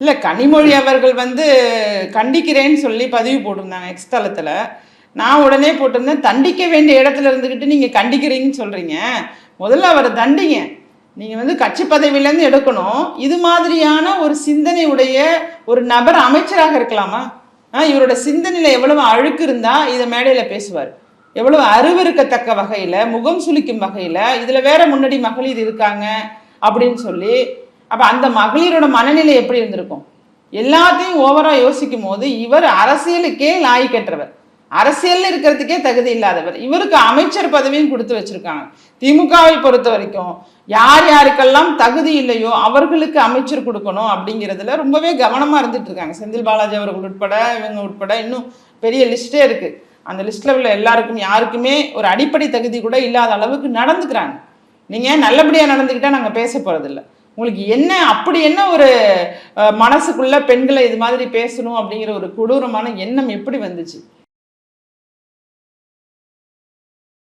இல்ல கனிமொழி அவர்கள் கண்டிக்கிறேன்னு சொல்லி பதிவு போட்டிருந்தாங்க எக்ஸ் தளத்துல. நான் உடனே போட்டிருந்தேன், தண்டிக்க வேண்டிய இடத்துல இருந்துகிட்டு நீங்க கண்டிக்கிறீங்கன்னு சொல்றீங்க. முதல்ல அவரை தண்டிங்க. நீங்க கட்சி பதவியிலேருந்து எடுக்கணும். இது மாதிரியான ஒரு சிந்தனை உடைய ஒரு நபர் அமைச்சராக இருக்கலாமா? இவரோட சிந்தனையில எவ்வளவு அழுக்கு இருந்தா இதை மேடையில பேசுவார். எவ்வளவு அருவருக்கத்தக்க வகையில, முகம் சுளிக்கும் வகையில, இதுல வேற முன்னாடி மகளிர் இருக்காங்க அப்படின்னு சொல்லி, அப்ப அந்த மகளிரோட மனநிலை எப்படி இருந்திருக்கும்? எல்லாத்தையும் ஓவரா யோசிக்கும் போது இவர் அரசியலுக்கே லாய்க்கற்றவர், அரசியல் இருக்கிறதுக்கே தகுதி இல்லாதவர். இவருக்கு அமைச்சர் பதவியும் கொடுத்து வச்சிருக்காங்க. திமுகவை பொறுத்த வரைக்கும் யார் யாருக்கெல்லாம் தகுதி இல்லையோ அவர்களுக்கு அமைச்சர் கொடுக்கணும் அப்படிங்கிறதுல ரொம்பவே கவனமா இருந்துட்டு இருக்காங்க. செந்தில் பாலாஜி அவர்கள் உட்பட, இவங்க உட்பட இன்னும் பெரிய லிஸ்டே இருக்கு. அந்த லிஸ்ட்ல உள்ள எல்லாருக்கும் யாருக்குமே ஒரு அடிப்படை தகுதி கூட இல்லாத அளவுக்கு நடந்துக்கிறாங்க. நீங்க நல்லபடியா நடந்துக்கிட்டா நாங்க பேச போறதில்லை. உங்களுக்கு என்ன அப்படி என்ன ஒரு மனசுக்குள்ள பெண்களை இது மாதிரி பேசணும் அப்படிங்கிற ஒரு கொடூரமான எண்ணம் எப்படி வந்துச்சு?